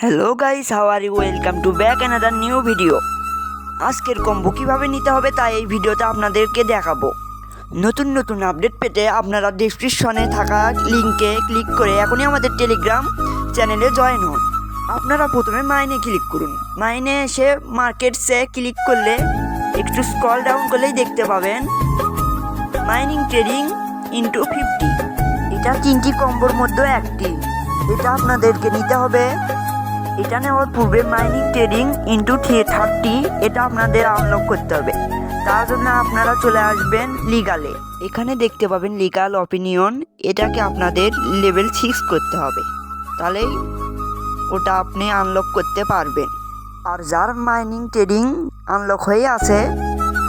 Hello guys, how are you? Welcome to back another new video. আজকের combo কীভাবে নিতে হবে তাই এই ভিডিওতে আপনাদেরকে দেখাবো। নতুন নতুন আপডেট পেতে আপনারা ডেসক্রিপশনে থাকা লিঙ্কে ক্লিক করে এখনই আমাদের টেলিগ্রাম চ্যানেলে জয়েন হন। আপনারা প্রথমে মাইনে ক্লিক করুন। মাইনে এসে মার্কেটসে ক্লিক করলে একটু স্ক্রল ডাউন করলেই দেখতে পাবেন মাইনিং ট্রেডিং ইন্টু 50। এটা 3টি কম্বোর মধ্যে একটি। এটা আপনাদেরকে নিতে হবে। এটা নেওয়ার পূর্বে মাইনিং ট্রেডিং ইন্টু 30 এটা আপনাদের আনলক করতে হবে। তার জন্য আপনারা চলে আসবেন লিগালে। এখানে দেখতে পাবেন লিগাল অপিনিয়ন। এটাকে আপনাদের লেভেল 6 করতে হবে, তাহলেই ওটা আপনি আনলক করতে পারবেন। আর যার মাইনিং ট্রেডিং আনলক হয়ে আছে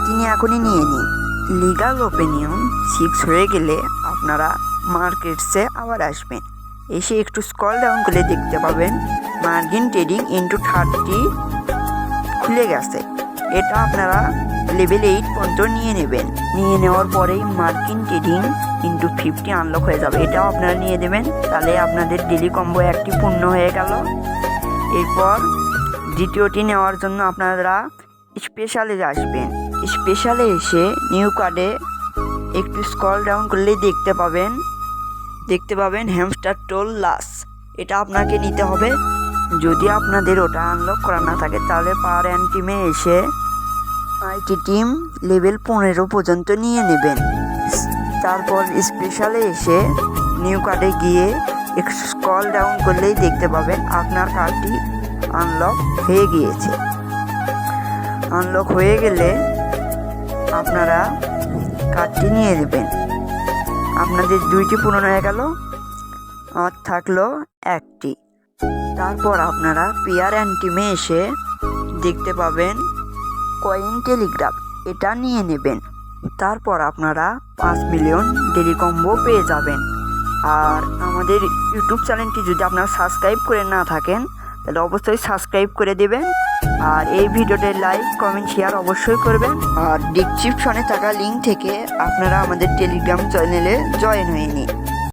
তিনি এখনই নিয়ে নিন। লিগাল অপিনিয়ন 6 হয়ে গেলে আপনারা মার্কেটসে আবার আসবেন। এসে একটু স্ক্রল ডাউন করলে দেখতে পাবেন মার্জিন ট্রেডিং ইন্টু 30 খুলে গেছে। এটা আপনারা লেভেল 8 পর্যন্ত নিয়ে নেবেন। নিয়ে নেওয়ার পরেই মার্জিন ট্রেডিং ইন্টু 50 আনলক হয়ে যাবে। এটাও আপনারা নিয়ে দেবেন, তাহলে আপনাদের ডেলি কম্বো একটি পূর্ণ হয়ে গেল। এরপর দ্বিতীয়টি নেওয়ার জন্য আপনারা স্পেশালে আসবেন। স্পেশালে এসে নিউ কার্ডে একটু স্ক্রল ডাউন করলেই দেখতে পাবেন হ্যামস্টার টোল লাস। এটা আপনাকে নিতে হবে। যদি আপনাদের ওটা আনলক করা না থাকে তাহলে পাওয়ার অ্যান্ড টিমে এসে আইটি টিম লেভেল 15 পর্যন্ত নিয়ে নেবেন। তারপর স্পেশালে এসে নিউ কার্ডে গিয়ে একটু স্ক্রল ডাউন করলেই দেখতে পাবেন আপনার কার্ডটি আনলক হয়ে গিয়েছে। আনলক হয়ে গেলে আপনারা কার্ডটি নিয়ে নেবেন। আপনাদের 2টি পূরণ হয়ে গেল, আর থাকলো একটি। তারপর আপনারা পেয়ার অ্যান্ড টিমে এসে দেখতে পাবেন কয়েন টেলিগ্রাফ, এটা নিয়ে নেবেন। তারপর আপনারা 5 মিলিয়ন ডেলি কম্বো পেয়ে যাবেন। আর আমাদের ইউটিউব চ্যানেলটি যদি আপনারা সাবস্ক্রাইব করে না থাকেন তাহলে অবশ্যই সাবস্ক্রাইব করে দেবেন। আর এই ভিডিওতে লাইক কমেন্ট শেয়ার অবশ্যই করবেন। আর ডিসক্রিপশনে থাকা লিঙ্ক থেকে আপনারা আমাদের টেলিগ্রাম চ্যানেলে জয়েন হয়ে নিন।